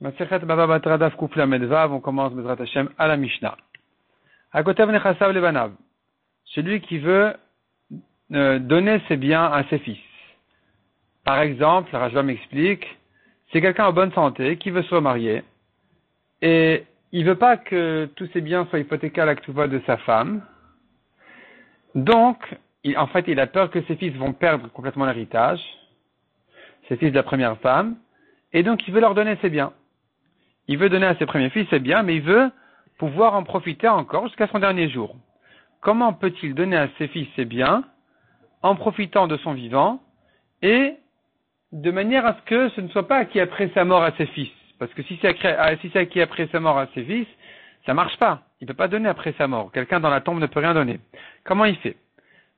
Masechet Baba Batra Daf Kuf Lamed Vav, on commence Bezrat Hashem à la Mishnah. Akotev Nechasav Lebanav, celui qui veut donner ses biens à ses fils. Par exemple, Rajva m'explique, c'est quelqu'un en bonne santé qui veut se remarier et il veut pas que tous ses biens soient hypothéqués à la Ktuva de sa femme. Donc, il a peur que ses fils vont perdre complètement l'héritage, ses fils de la première femme, et donc il veut leur donner ses biens. Il veut donner à ses premiers fils ses biens, mais il veut pouvoir en profiter encore jusqu'à son dernier jour. Comment peut-il donner à ses fils ses biens en profitant de son vivant et de manière à ce que ce ne soit pas acquis après sa mort à ses fils? Parce que si c'est acquis après sa mort à ses fils, ça marche pas. Il ne peut pas donner après sa mort. Quelqu'un dans la tombe ne peut rien donner. Comment il fait?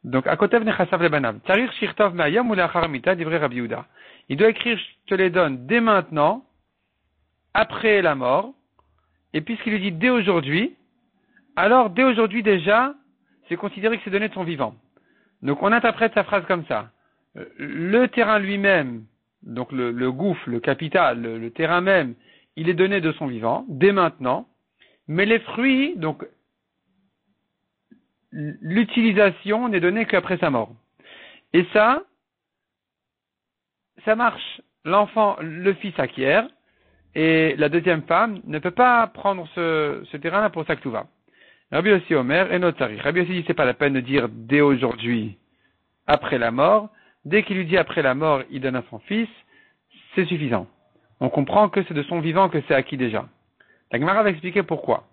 Donc, Akotev Nechasav Lebanav. Tarir Shirtov Ma'ayam ou Lachar Mita d'Ivrei Rabbi Yehuda. Il doit écrire, je te les donne dès maintenant, après la mort, et puisqu'il lui dit dès aujourd'hui, alors dès aujourd'hui déjà, c'est considéré que c'est donné de son vivant. Donc on interprète sa phrase comme ça. Le terrain lui-même, donc le gouffre, le capital, le terrain même, il est donné de son vivant, dès maintenant, mais les fruits, donc l'utilisation n'est donnée qu'après sa mort. Et ça marche. L'enfant, le fils acquiert, et la deuxième femme ne peut pas prendre ce terrain-là pour sa Ktuva. Rabbi Yossi Omer et Notari. Rabbi Yossi dit c'est pas la peine de dire dès aujourd'hui, après la mort. Dès qu'il lui dit après la mort, il donne à son fils, c'est suffisant. On comprend que c'est de son vivant que c'est acquis déjà. La Gemara va expliquer pourquoi.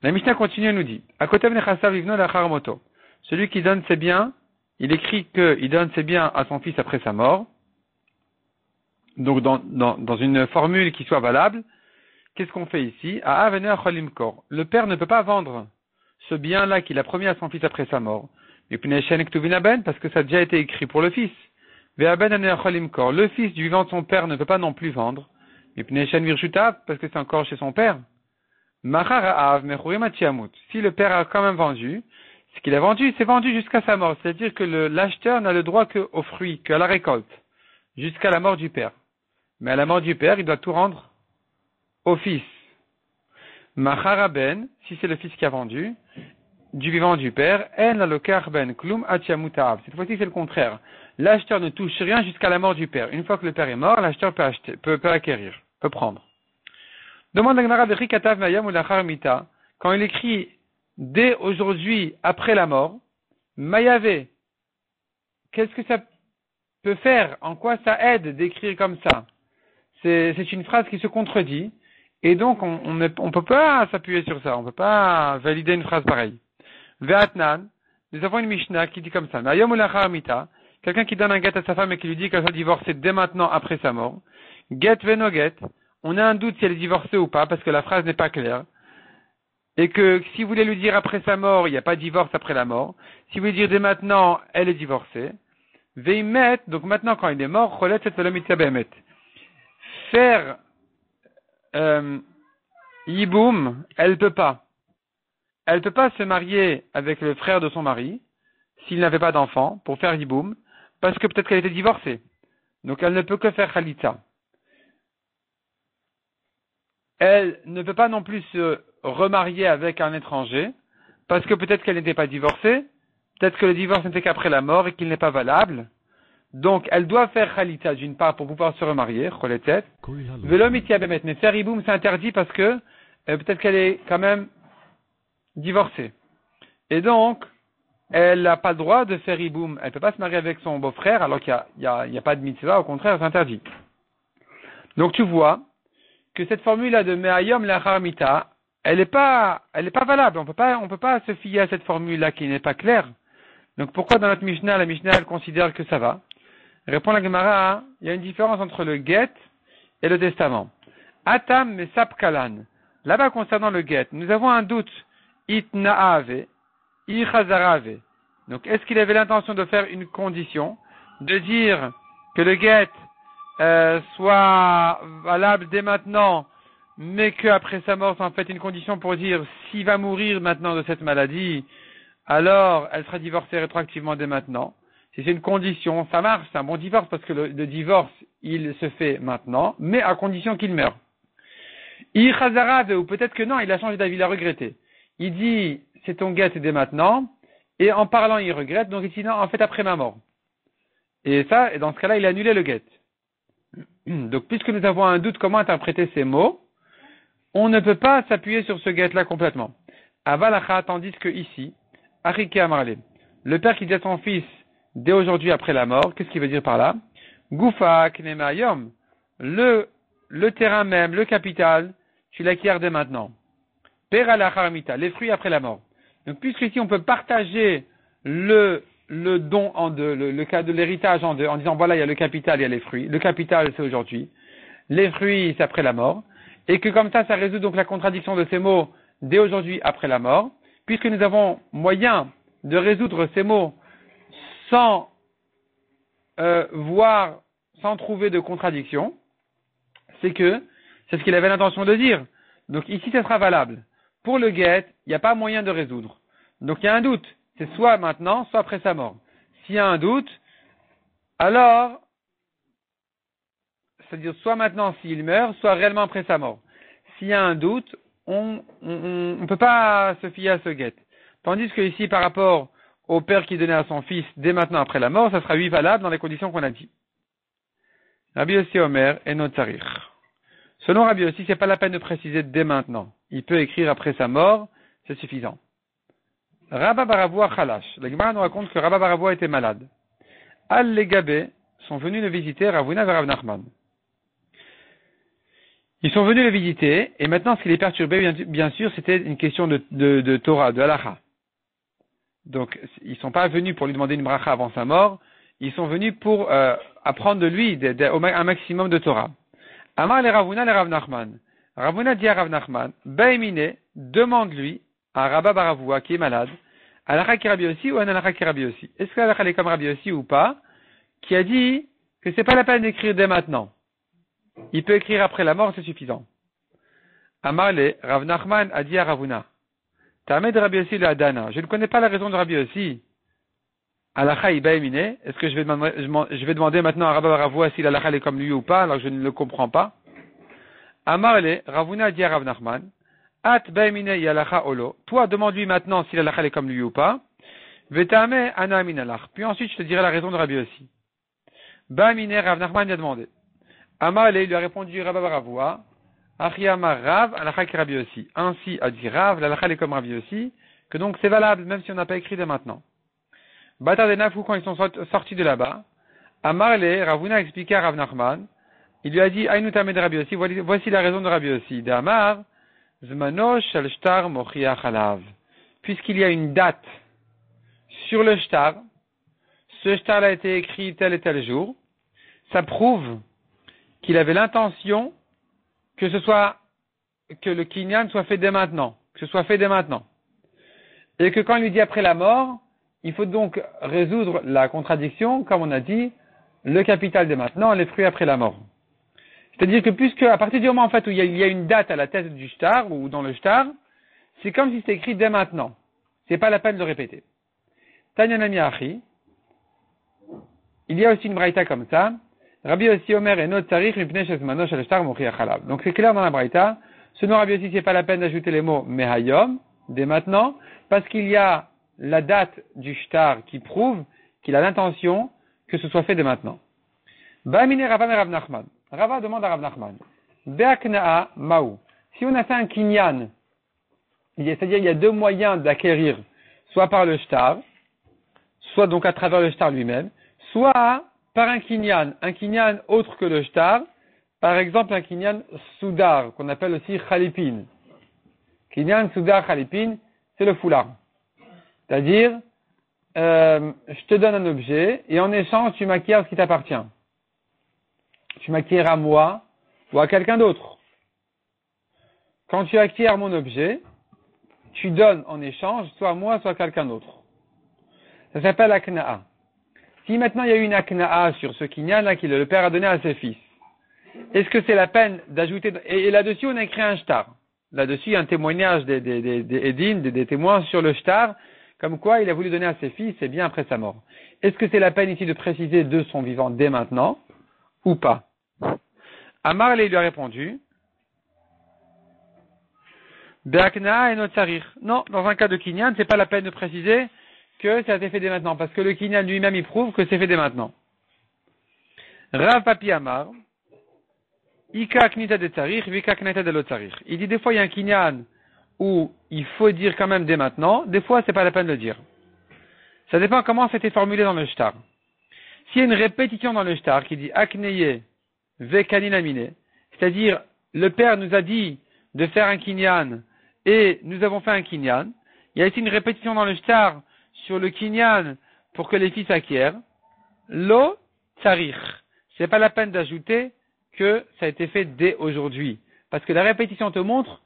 La Mishnah continue et nous dit, Akotev Nechasav Ivno Lachar Moto. Celui qui donne ses biens, il écrit qu'il donne ses biens à son fils après sa mort. Donc dans une formule qui soit valable, qu'est-ce qu'on fait ici? Le père ne peut pas vendre ce bien-là qu'il a promis à son fils après sa mort. Parce que ça a déjà été écrit pour le fils. Le fils du vivant de son père ne peut pas non plus vendre. Parce que c'est encore chez son père. Si le père a quand même vendu, ce qu'il a vendu, c'est vendu jusqu'à sa mort. C'est-à-dire que l'acheteur n'a le droit qu'aux fruits, qu'à la récolte, jusqu'à la mort du père. Mais à la mort du père, il doit tout rendre au fils. Macharaben, si c'est le fils qui a vendu, du vivant du père, en la lokar ben klum atiamutav. Cette fois-ci, c'est le contraire. L'acheteur ne touche rien jusqu'à la mort du père. Une fois que le père est mort, l'acheteur peut acquérir, peut prendre. Demande la Gemara de Katav Mayam ou Lachar Mita. Quand il écrit dès aujourd'hui, après la mort, Mayave, qu'est-ce que ça peut faire? En quoi ça aide d'écrire comme ça? C'est une phrase qui se contredit, et donc on peut pas s'appuyer sur ça, on peut pas valider une phrase pareille. Ve'atnan, nous avons une Mishnah qui dit comme ça, Mayom ulachar mita, quelqu'un qui donne un get à sa femme et qui lui dit qu'elle soit divorcée dès maintenant après sa mort, get veno get, on a un doute si elle est divorcée ou pas, parce que la phrase n'est pas claire, et que si vous voulez lui dire après sa mort, il n'y a pas de divorce après la mort, si vous voulez dire dès maintenant, elle est divorcée, veimet, donc maintenant quand il est mort, cholet et velomita behemet. Faire yiboum, elle peut pas. Elle peut pas se marier avec le frère de son mari s'il n'avait pas d'enfant pour faire yiboum, parce que peut-être qu'elle était divorcée. Donc elle ne peut que faire khalitza. Elle ne peut pas non plus se remarier avec un étranger, parce que peut-être qu'elle n'était pas divorcée, peut-être que le divorce n'était qu'après la mort et qu'il n'est pas valable. Donc, elle doit faire khalitza d'une part pour pouvoir se remarier, choletet. Mais faire hiboum, c'est interdit parce que peut-être qu'elle est quand même divorcée. Et donc, elle n'a pas le droit de faire hiboum. Elle ne peut pas se marier avec son beau-frère alors qu'il n'y a pas de mitzvah, au contraire, c'est interdit. Donc, tu vois que cette formule-là de me'ayom lachar mita, elle n'est pas valable. On peut pas se fier à cette formule-là qui n'est pas claire. Donc, pourquoi dans notre Mishnah, la Mishnah, elle considère que ça va? Répond la Gemara, il y a une différence entre le get et le testament. Atam mesap kalan. Là-bas, concernant le get, nous avons un doute. Itnaave, ichazarave. Donc, est-ce qu'il avait l'intention de faire une condition, de dire que le get soit valable dès maintenant, mais qu'après sa mort, c'est en fait une condition pour dire s'il va mourir maintenant de cette maladie, alors elle sera divorcée rétroactivement dès maintenant. Si c'est une condition, ça marche, c'est un bon divorce parce que le divorce, il se fait maintenant, mais à condition qu'il meure. I chazara, ou peut-être que non, il a changé d'avis, il a regretté. Il dit, c'est ton guet dès maintenant, et en parlant, il regrette, donc il dit non, en fait, après ma mort. Et ça, dans ce cas-là, il a annulé le guet. Donc, puisque nous avons un doute comment interpréter ces mots, on ne peut pas s'appuyer sur ce guet-là complètement. Avalacha, tandis que ici, Arike Amarle, le père qui dit à son fils, dès aujourd'hui après la mort, qu'est-ce qu'il veut dire par là? Goufa Knemayom, le terrain même, le capital, tu l'acquiers dès maintenant. Pera la haramita, les fruits après la mort. Donc, puisque ici on peut partager le don en deux, le cas de l'héritage en deux, en disant voilà, il y a le capital, il y a les fruits. Le capital, c'est aujourd'hui. Les fruits, c'est après la mort. Et que comme ça résout donc la contradiction de ces mots dès aujourd'hui après la mort, puisque nous avons moyen de résoudre ces mots sans voir, sans trouver de contradiction, c'est ce qu'il avait l'intention de dire. Donc ici, ça sera valable. Pour le guet, il n'y a pas moyen de résoudre. Donc il y a un doute. C'est soit maintenant, soit après sa mort. S'il y a un doute, alors, c'est-à-dire soit maintenant s'il meurt, soit réellement après sa mort. S'il y a un doute, on ne peut pas se fier à ce guet. Tandis que ici, par rapport au père qui donnait à son fils dès maintenant après la mort, ça sera lui valable dans les conditions qu'on a dit. Rabbi Yossi Omer et Notzarir. Selon Rabbi Yossi, c'est pas la peine de préciser dès maintenant. Il peut écrire après sa mort, c'est suffisant. Rabba Baravoua Khalash. La Gemara nous raconte que Rabba Baravoua était malade. Al-Legabé sont venus le visiter, Ravuna et Rav Nachman. Ils sont venus le visiter, et maintenant ce qui les perturbait, bien sûr, c'était une question de Torah, de Halacha. Donc, ils ne sont pas venus pour lui demander une bracha avant sa mort, ils sont venus pour apprendre de lui un maximum de Torah. Amar le Ravuna le Rav Nachman. Ravuna dit à Rav Nachman, Baimine, demande-lui à Rabba Baravoua qui est malade, Halacha ki Rabbi Yossi ou un Halacha ki Rabbi Yossi. Est-ce que Halacha est comme Rabbi Yossi ou pas? Qui a dit que c'est pas la peine d'écrire dès maintenant. Il peut écrire après la mort, c'est suffisant. Amarle, Rav Nachman a dit à Ravuna, Tamed Rabbi Yossi le Adana. Je ne connais pas la raison de Rabbi Yossi. Halacha ibaimine. Est-ce que je vais demander maintenant à Rabba Baravoua si l'Halacha est comme lui ou pas, alors que je ne le comprends pas. Amarle, Ravuna a dit à Rav Nachman, At baimine yalacha olo. Toi, demande-lui maintenant si l'Halacha est comme lui ou pas. Vetame ana minalach. Puis ensuite, je te dirai la raison de Rabbi Yossi. Baimine, Rav Nachman a demandé. Amarle, il lui a répondu Rabba Baravoua, Achiyama Rav, Halacha ki Rabbi Yossi. Ainsi a dit Rav, l'Halacha est comme Rabbi Yossi, que donc c'est valable, même si on n'a pas écrit dès maintenant. Batar de Nafou, quand ils sont sortis de là-bas, Amarle, Ravuna a expliqué à Rav Nachman, il lui a dit, Aïnou Tamed Rabbi Yossi, voici la raison de Rabbi Yossi. D'Amar, Zmano Shal Shtar Mochiach Alav. Puisqu'il y a une date sur le shtar, ce shtar a été écrit tel et tel jour, ça prouve qu'il avait l'intention que le kinyan soit fait dès maintenant, que ce soit fait dès maintenant. Et que quand il lui dit après la mort, il faut donc résoudre la contradiction, comme on a dit, le capital dès maintenant, les fruits après la mort. C'est-à-dire que puisque, à partir du moment en fait où il y a une date à la tête du shtar, ou dans le shtar, c'est comme si c'était écrit dès maintenant. C'est pas la peine de le répéter. Tanyanami Achi, il y a aussi une braïta comme ça, Rabbi Yossi Omer et Not Tarich Mipnei Shezmano Shel Shtar Mochiach Alav. Donc c'est clair dans la braïta, selon Rabbi Yossi, c'est pas la peine d'ajouter les mots Mehayom, dès maintenant, parce qu'il y a la date du shtar qui prouve qu'il a l'intention que ce soit fait dès maintenant. Ba'amine Rava me Rav Nachman. Rava demande à Rav Nachman. Be'akna'a ma'u. Si on a fait un kinyan, c'est-à-dire il y a deux moyens d'acquérir, soit par le shtar, soit donc à travers le shtar lui-même, soit par un kinyan autre que le shtar, par exemple un kinyan soudar, qu'on appelle aussi khalipin. Kinyan soudar khalipin, c'est le foulard. C'est-à-dire, je te donne un objet et en échange, tu m'acquiers ce qui t'appartient. Tu m'acquiers à moi ou à quelqu'un d'autre. Quand tu acquiers mon objet, tu donnes en échange soit à moi, soit à quelqu'un d'autre. Ça s'appelle akna'a. Si maintenant il y a eu une akna'a sur ce kinyan-là que le père a donné à ses fils, est-ce que c'est la peine d'ajouter, et là-dessus on a écrit un shtar. Là-dessus il y a un témoignage des édines, des témoins sur le shtar, comme quoi il a voulu donner à ses fils, c'est bien après sa mort. Est-ce que c'est la peine ici de préciser de son vivant dès maintenant, ou pas? Amarle lui a répondu, Be'akna et notzarir. Non, dans un cas de kinyan, c'est pas la peine de préciser que ça a été fait dès maintenant, parce que le kinyan lui-même, il prouve que c'est fait dès maintenant. Rav Papi Amar, Ika knita de tzarir, vika knita de l'otzarir. Il dit des fois il y a un kinyan où il faut dire quand même dès maintenant, des fois c'est pas la peine de le dire. Ça dépend comment c'était formulé dans le shtar. S'il y a une répétition dans le shtar qui dit akneye vekaninamine, c'est-à-dire le père nous a dit de faire un kinyan et nous avons fait un kinyan, il y a ici une répétition dans le shtar sur le kinyan pour que les fils acquièrent, lo tzarir. C'est pas la peine d'ajouter que ça a été fait dès aujourd'hui. Parce que la répétition te montre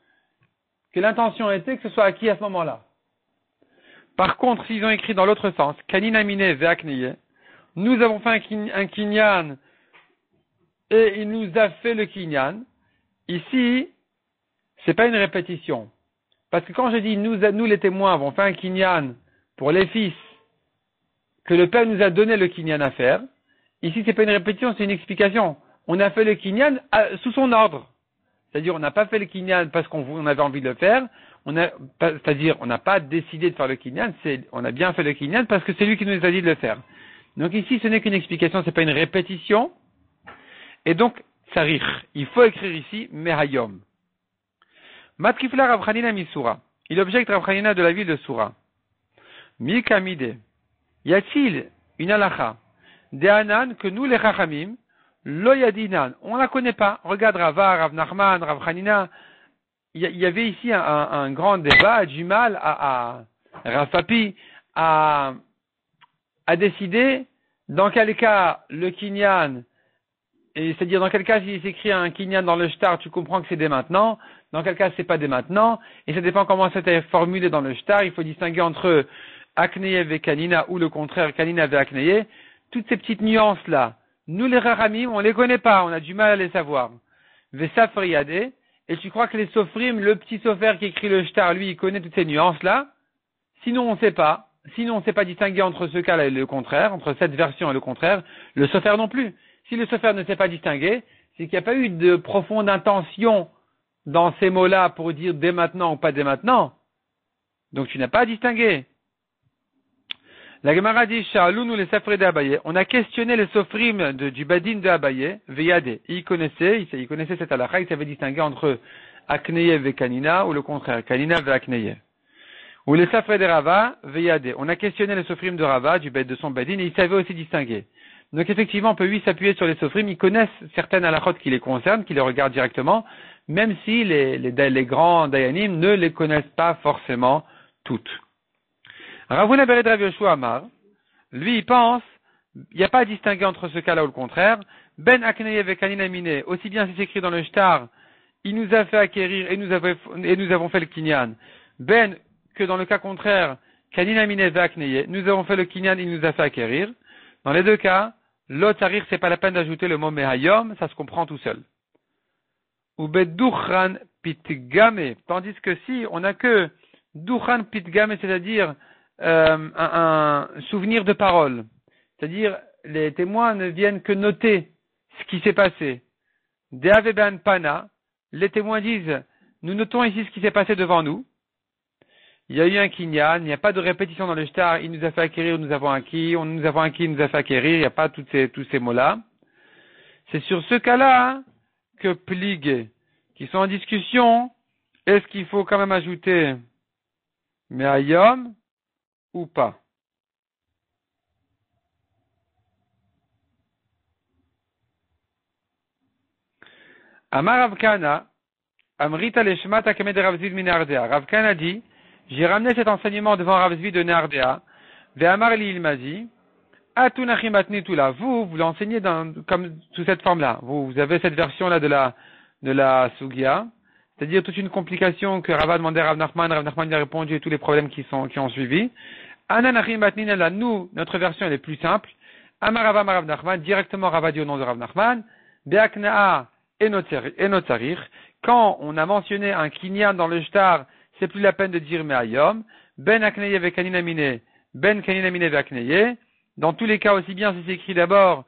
que l'intention était que ce soit acquis à ce moment-là. Par contre, s'ils ont écrit dans l'autre sens, kaninamine ve'akneye, nous avons fait un kinyan et il nous a fait le kinyan, ici, c'est pas une répétition. Parce que quand je dis nous les témoins avons fait un kinyan pour les fils, que le père nous a donné le kinyan à faire, ici c'est pas une répétition, c'est une explication. On a fait le kinyan sous son ordre. C'est-à-dire on n'a pas fait le kinyan parce qu'on avait envie de le faire, c'est-à-dire on n'a pas décidé de faire le kinyan, on a bien fait le kinyan parce que c'est lui qui nous a dit de le faire. Donc ici ce n'est qu'une explication, c'est pas une répétition. Et donc, tsarir, il faut écrire ici mehayom. Matkifla Rav Chanina Misura. Il objecte Rav Chanina de la ville de Soura. Mikamide. Y a-t-il une halakha de Hanan que nous les Chachamim, lo yadinan, on la connaît pas. Regarde Rava, Rav Nachman, Rav Chanina. Il y avait ici un grand débat, du mal à Rav Papi à décider dans quel cas le kinyan, et c'est-à-dire dans quel cas s'il s'écrit un kinyan dans le shtar, tu comprends que c'est dès maintenant, dans quel cas c'est pas dès maintenant, et ça dépend comment c'était formulé dans le shtar, il faut distinguer entre akneye ve kanina ou le contraire kanina ve akneye, toutes ces petites nuances là, nous les raramim, on les connaît pas, on a du mal à les savoir. Ve safriyade, et tu crois que les sofrim, le petit sofer qui écrit le shtar, lui, il connaît toutes ces nuances là, sinon on sait pas distinguer entre ce cas-là et le contraire, entre cette version et le contraire, le sofer non plus. Si le sofer ne sait pas distinguer, c'est qu'il n'y a pas eu de profonde intention dans ces mots-là pour dire dès maintenant ou pas dès maintenant. Donc tu n'as pas distingué. La Gemara dit, Sha'aloun les safrés d'Abaye. On a questionné les sofrim du badin de Abaye, Veyade. Il connaissait cette halakha, il savait distinguer entre Akneye ve Kanina ou le contraire, Kanina ve Akneye. Ou les safrés de Rava, Veyade. On a questionné les sofrim de Rava, du bed de son badin, et il savait aussi distinguer. Donc effectivement, on peut lui s'appuyer sur les sofrim, ils connaissent certaines halakhot qui les concernent, qui les regardent directement, même si les grands dayanim ne les connaissent pas forcément toutes. Ravuna Bered Rav Yoshua Amar, lui il pense, il n'y a pas à distinguer entre ce cas-là ou le contraire, Ben Akneye ve Kanina Mine, aussi bien si c'est écrit dans le shtar, il nous a fait acquérir et nous avons fait le kinyan, Ben que dans le cas contraire, Kanina Mine ve Akneye, nous avons fait le kinyan, il nous a fait acquérir. Dans les deux cas, l'otarir, c'est pas la peine d'ajouter le mot mehayom, ça se comprend tout seul. Ou bedduchan pitgame, tandis que si on n'a que duchan pitgame, c'est-à-dire un souvenir de parole, c'est-à-dire les témoins ne viennent que noter ce qui s'est passé. Deaveban pana, les témoins disent, nous notons ici ce qui s'est passé devant nous. Il y a eu un kinyan, il n'y a pas de répétition dans le shtar, il nous a fait acquérir, nous avons acquis, nous avons acquis, il nous a fait acquérir, il n'y a pas tous ces mots-là. C'est sur ce cas-là que plig, qui sont en discussion, est-ce qu'il faut quand même ajouter me'ayom ou pas? Amar Rav Kana, Amrita leshmata kame de Rav Zvid min Ardea. Rav Kana dit, j'ai ramené cet enseignement devant Rav Zvid de Nardea. Ve'amarli, il m'a dit, Atunachim atnitula. Vous l'enseignez comme sous cette forme-là. Vous avez cette version-là de la Sugia. C'est-à-dire toute une complication que Rav a demandé à Rav Nachman lui a répondu et tous les problèmes qui ont suivi. Ananachim atninala. Nous, notre version, elle est plus simple. Amarava Rav Nachman, directement Rav a dit au nom de Rav Nachman. Be'akna'a enotarir. Quand on a mentionné un kinyan dans le shtar, c'est plus la peine de dire me'ayom. Ben akneye ve kanina mine. Ben kanina mine ve akneye. Dans tous les cas, aussi bien si c'est écrit d'abord,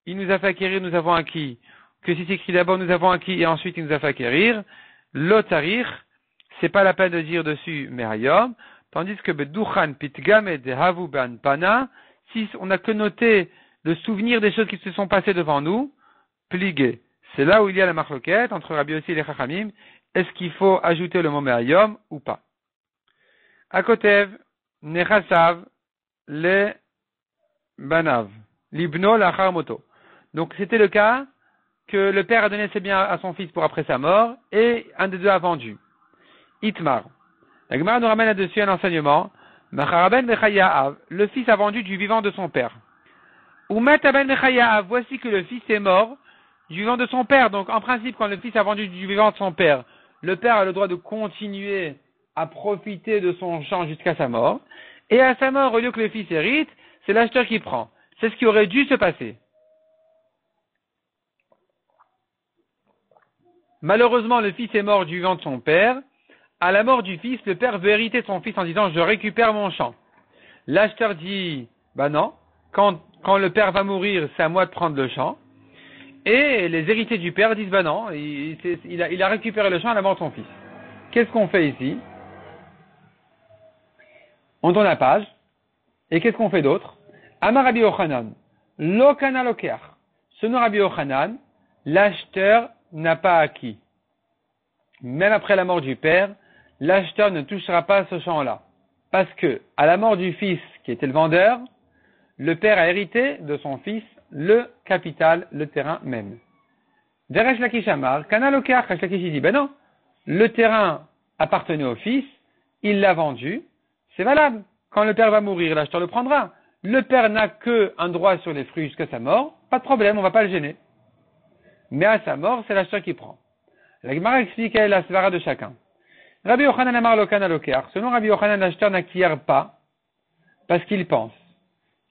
il nous a fait acquérir, nous avons acquis, que si c'est écrit d'abord, nous avons acquis et ensuite il nous a fait acquérir, l'otarir, c'est pas la peine de dire dessus Merayom, tandis que Beduchan Pitgam et Havu Ben Pana, si on n'a que noté le souvenir des choses qui se sont passées devant nous, pligué. C'est là où il y a la marloquette entre Rabbi Yossi et les Chachamim. Est-ce qu'il faut ajouter le mot Merayom ou pas? Akotev, Nechasav, le Banav, Libno Lachar Moto. Donc c'était le cas que le père a donné ses biens à son fils pour après sa mort et un des deux a vendu. Itmar. La Gemara nous ramène là-dessus un enseignement. Macharaben Bechayaav, le fils a vendu du vivant de son père. Umet Aben Bechayaav, voici que le fils est mort du vivant de son père. Donc en principe, quand le fils a vendu du vivant de son père, le père a le droit de continuer à profiter de son champ jusqu'à sa mort. Et à sa mort, au lieu que le fils hérite, c'est l'acheteur qui prend. C'est ce qui aurait dû se passer. Malheureusement, le fils est mort du vivant de son père. À la mort du fils, le père veut hériter de son fils en disant « je récupère mon champ ». L'acheteur dit « bah non, quand le père va mourir, c'est à moi de prendre le champ ». Et les héritiers du père disent « bah non, il a récupéré le champ à la mort de son fils ». Qu'est-ce qu'on fait ici? On tourne la page. Et qu'est-ce qu'on fait d'autre? Amar Rabbi Yochanan, lo kana lokeach. Selon Rabbi Yochanan, l'acheteur n'a pas acquis. Même après la mort du père, l'acheteur ne touchera pas ce champ-là. Parce que, à la mort du fils qui était le vendeur, le père a hérité de son fils le capital, le terrain même. Veresh Lakish Amar, kana lokeach. Resh Lakish dit, ben non, le terrain appartenait au fils, il l'a vendu, c'est valable. Quand le père va mourir, l'acheteur le prendra. Le père n'a qu'un droit sur les fruits jusqu'à sa mort, pas de problème, on ne va pas le gêner. Mais à sa mort, c'est l'acheteur qui prend. La Gemara explique la svara de chacun. Rabbi Yochanan amar lo kana lokeach. Selon Rabbi Yochanan, l'acheteur n'acquiert pas parce qu'il pense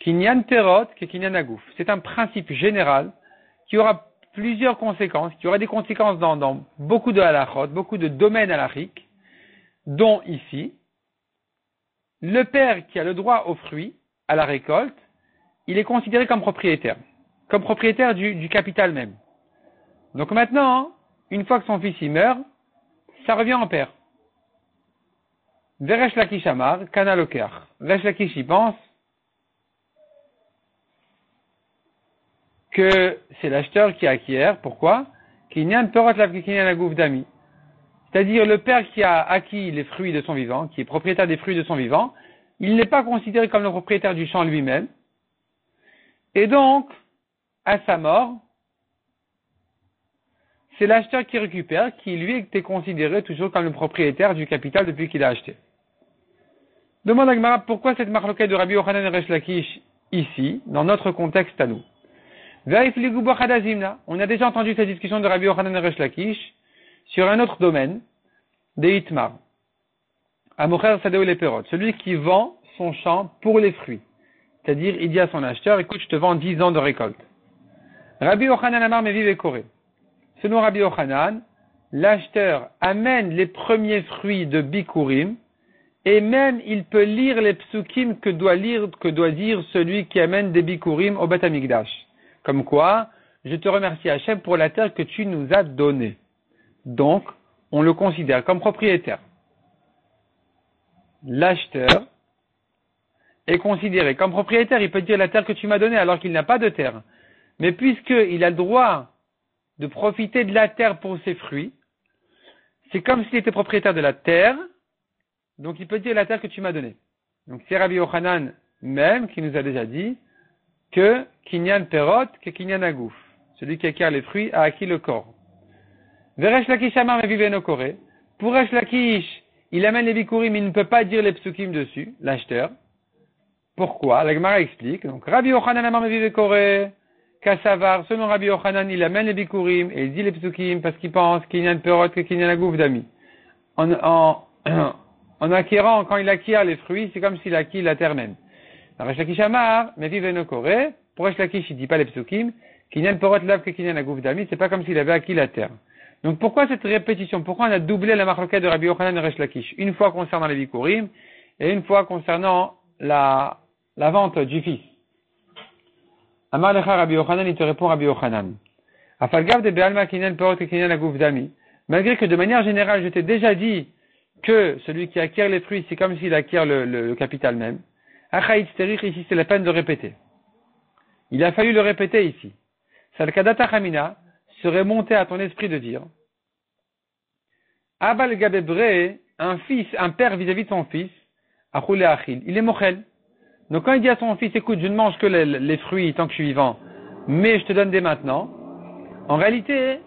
kinyan perot que kinyan agouf. C'est un principe général qui aura plusieurs conséquences, qui aura des conséquences dans beaucoup de halachot, beaucoup de domaines halachiques, dont ici, le père qui a le droit aux fruits, à la récolte, il est considéré comme propriétaire du capital même. Donc maintenant, une fois que son fils y meurt, ça revient en père. Veresh Lakish Amar, Kana Lokeach. Resh Lakish y pense que c'est l'acheteur qui acquiert. Pourquoi? Kinyan Perot Lav Kinyan Agouf Dami. C'est-à-dire le père qui a acquis les fruits de son vivant, qui est propriétaire des fruits de son vivant, il n'est pas considéré comme le propriétaire du champ lui-même. Et donc, à sa mort, c'est l'acheteur qui récupère, qui lui était considéré toujours comme le propriétaire du capital depuis qu'il a acheté. Demande à Gemara pourquoi cette marloquette de Rabbi Yochanan et Resh Lakish ici, dans notre contexte à nous. On a déjà entendu cette discussion de Rabbi Yochanan et Resh Lakish sur un autre domaine, des Itmar. Amocher Sadeo les Perot, celui qui vend son champ pour les fruits. C'est-à-dire, il dit à son acheteur, écoute, je te vends 10 ans de récolte. Rabbi Yochanan Amar Meviv et Koré. Selon Rabbi Yochanan, l'acheteur amène les premiers fruits de Bikurim, et même il peut lire les psukim que doit dire celui qui amène des Bikurim au Beth Amikdash. Comme quoi, je te remercie Hachem pour la terre que tu nous as donnée. Donc, on le considère comme propriétaire. L'acheteur est considéré comme propriétaire. Il peut dire la terre que tu m'as donnée alors qu'il n'a pas de terre. Mais puisqu'il a le droit de profiter de la terre pour ses fruits, c'est comme s'il était propriétaire de la terre, donc il peut dire la terre que tu m'as donnée. Donc c'est Rabbi Yochanan même qui nous a déjà dit que Kinyan Perot, que Kinyan Agouf. Celui qui acquiert les fruits a acquis le corps. Veresh Lakish Amar Meviveno Koré. Pour Resh Lakish, il amène les bikurim, il ne peut pas dire les psukim dessus, l'acheteur. Pourquoi? La Gemara explique. Donc Rabbi Yochanan Amar Meviveno Koré. Kassavar, selon Rabbi Yochanan, il amène les bikurim et il dit les psukim parce qu'il pense qu'il y a une perot, qu'il y a un agouf d'ami. En acquérant, quand il acquiert les fruits, c'est comme s'il acquit la terre même. Resh Lakish Amar, mais viveno koré, pour Resh Lakish, il dit pas les psukim, qu'il y a une perot lav, qu'il y a un agouf d'ami, c'est pas comme s'il avait acquis la terre. Donc pourquoi cette répétition? Pourquoi on a doublé la marloquette de Rabbi Yochanan et Resh Lakish? Une fois concernant les bikurim et une fois concernant la vente du fils. Amar lecha Rabbi Yochanan, il te répond Rabbi Yochanan. Afalgav de Be'alma kinyan perot kinyan agouf dami. Malgré que de manière générale, je t'ai déjà dit que celui qui acquiert les fruits, c'est comme s'il acquiert le capital même. Achaït sterich, ici c'est la peine de répéter. Il a fallu le répéter ici. Salkadata Hamina serait monté à ton esprit de dire Abal Gabebre, un père vis-à-vis de son fils, Achoule Achil, il est mochel. Donc quand il dit à son fils, écoute, je ne mange que les fruits tant que je suis vivant, mais je te donne dès maintenant, en réalité,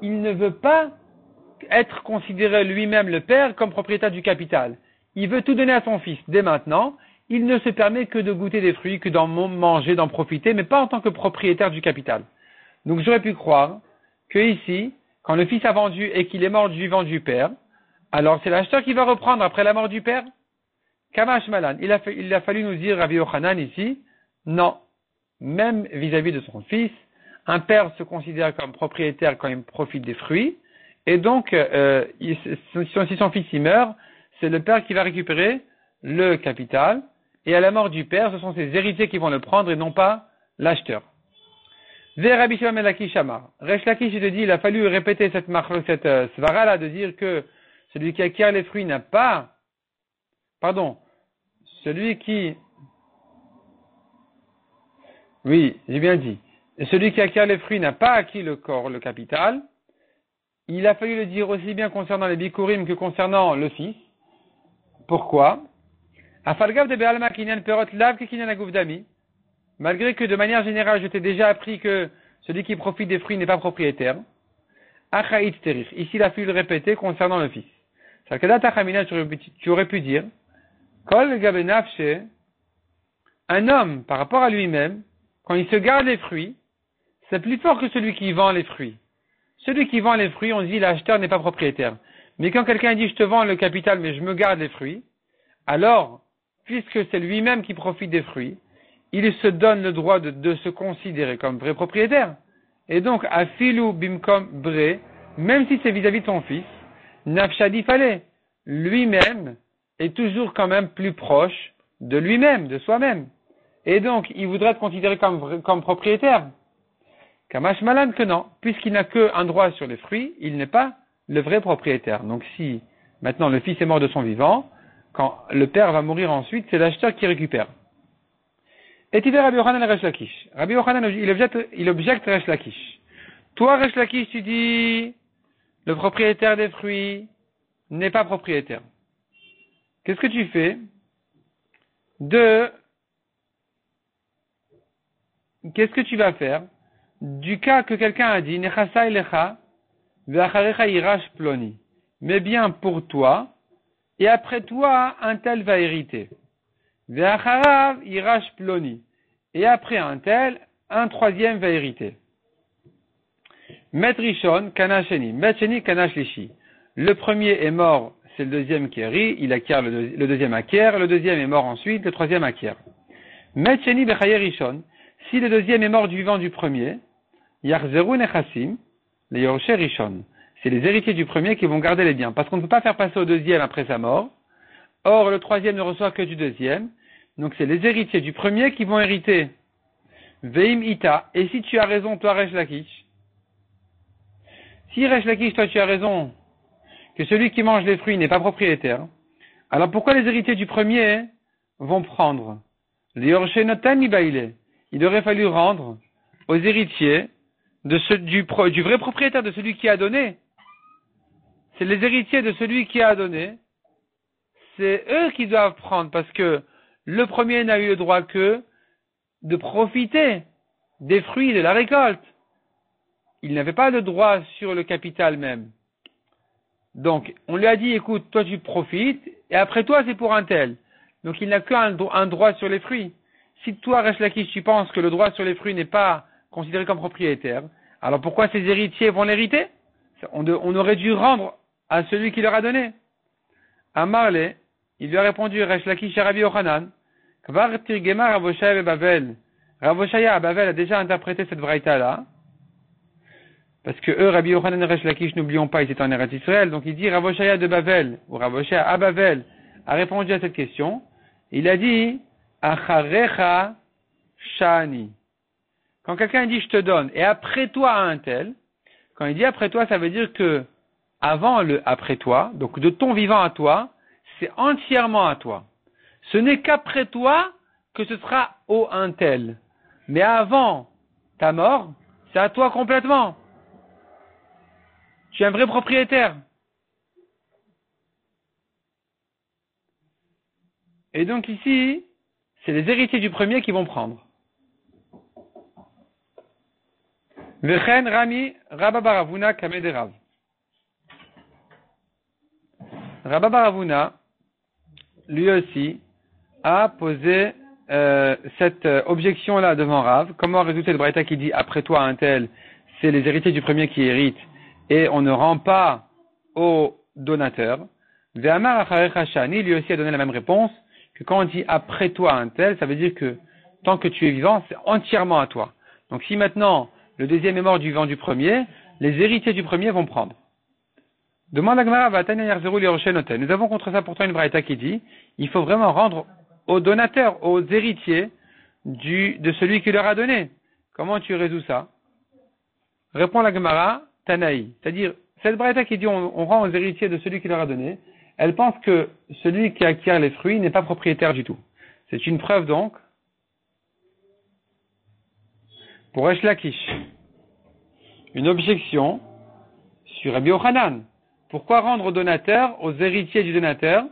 il ne veut pas être considéré lui-même le père comme propriétaire du capital. Il veut tout donner à son fils dès maintenant. Il ne se permet que de goûter des fruits, que d'en manger, d'en profiter, mais pas en tant que propriétaire du capital. Donc j'aurais pu croire que ici, quand le fils a vendu et qu'il est mort du vivant du père, alors c'est l'acheteur qui va reprendre après la mort du père. Kamash Malan, il a fallu nous dire Rabbi Yochanan ici, non, même vis-à-vis de son fils, un père se considère comme propriétaire quand il profite des fruits, et donc si son fils y meurt, c'est le père qui va récupérer le capital, et à la mort du père, ce sont ses héritiers qui vont le prendre et non pas l'acheteur. Ve Rabbi Shimon ben Lakish Amar. Resh Lakish te dit, il a fallu répéter cette svara là de dire que celui qui acquiert les fruits n'a pas, celui qui acquiert les fruits n'a pas acquis le capital. Il a fallu le dire aussi bien concernant les bikurim que concernant le fils. Pourquoi? Malgré que de manière générale, je t'ai déjà appris que celui qui profite des fruits n'est pas propriétaire. Ici, il a fallu le répéter concernant le fils. Tu aurais pu dire, un homme, par rapport à lui-même, quand il se garde les fruits, c'est plus fort que celui qui vend les fruits. Celui qui vend les fruits, on dit l'acheteur n'est pas propriétaire. Mais quand quelqu'un dit je te vends le capital mais je me garde les fruits, alors, puisque c'est lui-même qui profite des fruits, il se donne le droit de se considérer comme vrai propriétaire. Et donc, afilu bimkom bre, même si c'est vis-à-vis de son fils, nafshadi fale, lui-même est toujours quand même plus proche de lui-même, de soi-même. Et donc, il voudrait être considéré comme propriétaire. Kamash Malan que non, puisqu'il n'a qu'un droit sur les fruits, il n'est pas le vrai propriétaire. Donc si maintenant le fils est mort de son vivant, quand le père va mourir ensuite, c'est l'acheteur qui récupère. Et tu dis Rabbi Yochanan Resh Lakish. Rabbi Yochanan, il objecte Resh Lakish. Toi, Resh Lakish, tu dis, le propriétaire des fruits n'est pas propriétaire. Qu'est-ce que tu fais qu'est-ce que tu vas faire du cas que quelqu'un a dit, Nechasai lecha, ve'acharecha irash ploni. Mais bien pour toi, et après toi, un tel va hériter. Ve'acharav irash ploni. Et après un tel, un troisième va hériter. Met rishon, kana sheni. Met sheni, kana shlishi. Le premier est mort, c'est le deuxième qui hérite, il acquiert, le deuxième acquiert, le deuxième est mort ensuite, le troisième acquiert. Met sheni bechaye rishon. Si le deuxième est mort du vivant du premier, Yarzeru Nechassim, les Yorshé Rishon. C'est les héritiers du premier qui vont garder les biens. Parce qu'on ne peut pas faire passer au deuxième après sa mort. Or, le troisième ne reçoit que du deuxième. Donc, c'est les héritiers du premier qui vont hériter. Veim Ita. Et si tu as raison, toi, Resh Lakish. Si Resh Lakish, toi, tu as raison, que celui qui mange les fruits n'est pas propriétaire, alors pourquoi les héritiers du premier vont prendre? Les Yorshé Notan Ibaïle. Il aurait fallu rendre aux héritiers du vrai propriétaire, de celui qui a donné. C'est les héritiers de celui qui a donné. C'est eux qui doivent prendre parce que le premier n'a eu le droit que de profiter des fruits de la récolte. Il n'avait pas de droit sur le capital même. Donc, on lui a dit, écoute, toi tu profites, et après toi c'est pour un tel. Donc il n'a qu'un droit sur les fruits. Si toi, Resh Lakish, tu penses que le droit sur les fruits n'est pas considéré comme propriétaire, alors pourquoi ces héritiers vont l'hériter? On aurait dû rendre à celui qui leur a donné. À Marley, il lui a répondu, Resh Lakish et Rabbi Yochanan, Kvar Tirgema Ravoshaya Bavel. Ravoshaya à Bavel a déjà interprété cette vraïta-là, parce que eux, Rabbi Yochanan et Resh Lakish, n'oublions pas, ils étaient en Eretz Israël, donc il dit Ravoshaya de Bavel, ou Ravoshaya à Bavel, a répondu à cette question. Il a dit, Acharecha Shani. Quand quelqu'un dit je te donne, et après toi à un tel, quand il dit après toi, ça veut dire que avant le après toi, donc de ton vivant à toi, c'est entièrement à toi. Ce n'est qu'après toi que ce sera au un tel. Mais avant ta mort, c'est à toi complètement. Tu es un vrai propriétaire. Et donc ici, c'est les héritiers du premier qui vont prendre. Vechen Rami Rabba Baravuna Kamederav. Rabba Baravuna, lui aussi, a posé cette objection-là devant Rav. Comment résulter le braïta qui dit après toi un tel, c'est les héritiers du premier qui héritent et on ne rend pas au donateur. Ve'amar acharecha shani, lui aussi a donné la même réponse que quand on dit après toi un tel, ça veut dire que tant que tu es vivant, c'est entièrement à toi. Donc si maintenant le deuxième est mort du vivant du premier, les héritiers du premier vont prendre. Demande à Gemara, Vatanya Yarzeru Liroshenoten. Nous avons contre ça pourtant une braïta qui dit, il faut vraiment rendre aux donateurs, aux héritiers de celui qui leur a donné. Comment tu résous ça? Répond la Gemara, Tanaï. C'est-à-dire, cette braïta qui dit on rend aux héritiers de celui qui leur a donné, elle pense que celui qui acquiert les fruits n'est pas propriétaire du tout. C'est une preuve donc pour Resh Lakish. Une objection sur Rabbi Yochanan. Pourquoi rendre aux donateurs, aux héritiers du donateur,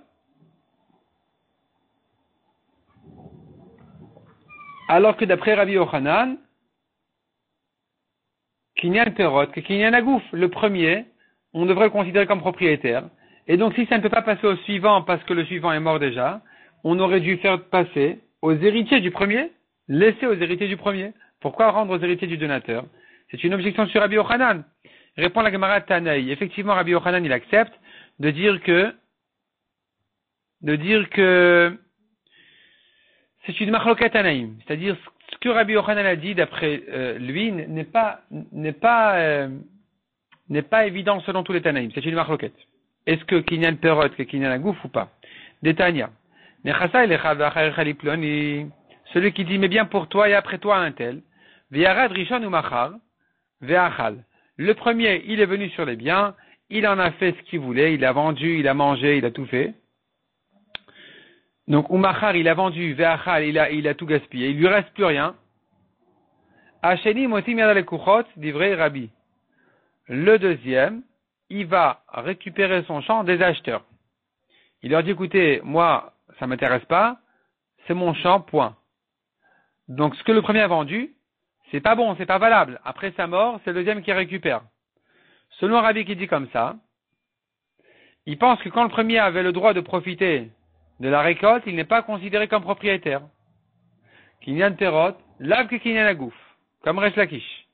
alors que d'après Rabbi Yochanan, Kinyan Perot, que Kinyan Agouf, le premier, on devrait le considérer comme propriétaire. Et donc si ça ne peut pas passer au suivant parce que le suivant est mort déjà, on aurait dû faire passer aux héritiers du premier, laisser aux héritiers du premier. Pourquoi rendre aux héritiers du donateur? C'est une objection sur Rabbi Yochanan. Répond la Gemara Tanaï. Effectivement, Rabbi Yochanan, il accepte de dire que c'est une machloket Tanaïm. C'est-à-dire, ce que Rabbi Yochanan a dit d'après lui n'est pas évident selon tous les Tanaïm. C'est une machloket. Est-ce que Kinyan Perot, que Kinyan Agouf ou pas? Détania. Celui qui dit, mais bien pour toi et après toi un tel. Ve'arad rishon ou machar. Ve'achal. Le premier, il est venu sur les biens, il en a fait ce qu'il voulait, il a vendu, il a mangé, il a tout fait. Donc, Umachar, il a vendu, Ve'achal, il a tout gaspillé, il lui reste plus rien. Hacheni motim yadal kuchot, divrei Rabbi. Le deuxième, il va récupérer son champ des acheteurs. Il leur dit, écoutez, moi, ça m'intéresse pas, c'est mon champ, point. Donc, ce que le premier a vendu, c'est pas bon, c'est pas valable. Après sa mort, c'est le deuxième qui récupère. Selon Rabbi qui dit comme ça, il pense que quand le premier avait le droit de profiter de la récolte, il n'est pas considéré comme propriétaire. Kinyan Perot, lave que Kinyan Agouf, comme Resh Lakish.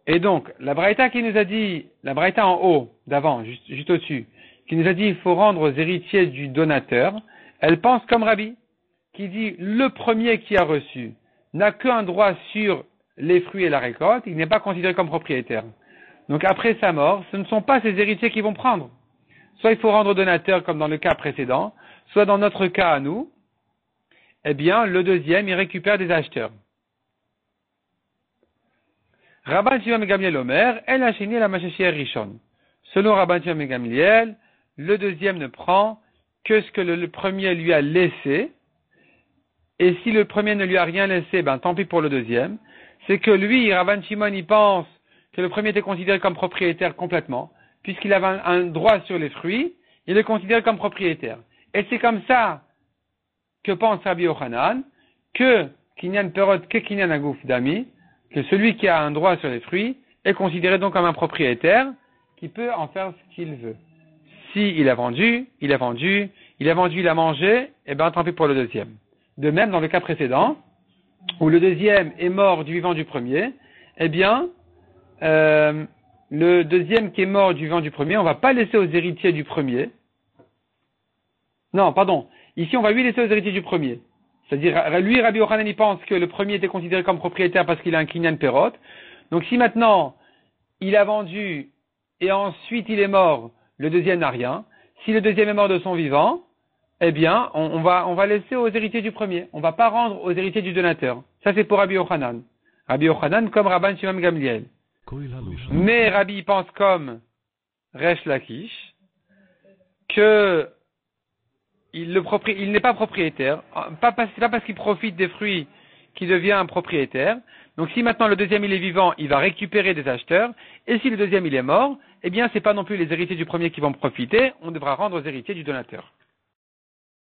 Et donc, la braïta qui nous a dit, la braïta en haut, d'avant, juste au-dessus, qui nous a dit il faut rendre aux héritiers du donateur, elle pense comme Rabbi, qui dit le premier qui a reçu n'a qu'un droit sur les fruits et la récolte, il n'est pas considéré comme propriétaire. Donc après sa mort, ce ne sont pas ses héritiers qui vont prendre. Soit il faut rendre au donateur comme dans le cas précédent, soit dans notre cas à nous, eh bien le deuxième il récupère des acheteurs. Rabban Shimon ben Gamliel Omer, El Hasheni la Mashashiach Rishon. Selon Rabban Shimon ben Gamliel, le deuxième ne prend que ce que le premier lui a laissé. Et si le premier ne lui a rien laissé, ben tant pis pour le deuxième. C'est que lui, Rabban Shimon, il pense que le premier était considéré comme propriétaire complètement, puisqu'il avait un droit sur les fruits, il est considéré comme propriétaire. Et c'est comme ça que pense Rabbi Yochanan, que Kinyan Perot, que Kinyan Agouf Dami, que celui qui a un droit sur les fruits est considéré donc comme un propriétaire qui peut en faire ce qu'il veut. Si il a vendu, il a mangé, et ben tant pis pour le deuxième. De même, dans le cas précédent, où le deuxième est mort du vivant du premier, eh bien, le deuxième qui est mort du vivant du premier, on ne va pas laisser aux héritiers du premier. Non, pardon. Ici, on va lui laisser aux héritiers du premier. C'est-à-dire, lui, Rabbi Yochanan, il pense que le premier était considéré comme propriétaire parce qu'il a un kinyan perot. Donc, si maintenant, il a vendu et ensuite il est mort, le deuxième n'a rien. Si le deuxième est mort de son vivant, eh bien, on va laisser aux héritiers du premier. On ne va pas rendre aux héritiers du donateur. Ça, c'est pour Rabbi Yochanan. Rabbi Yochanan comme Rabban Shimon ben Gamliel. Mais Rabbi pense comme Resh Lakish que il n'est pas propriétaire. C'est pas parce qu'il profite des fruits qu'il devient un propriétaire. Donc si maintenant le deuxième il est vivant, il va récupérer des acheteurs. Et si le deuxième il est mort, eh bien c'est pas non plus les héritiers du premier qui vont profiter. On devra rendre aux héritiers du donateur.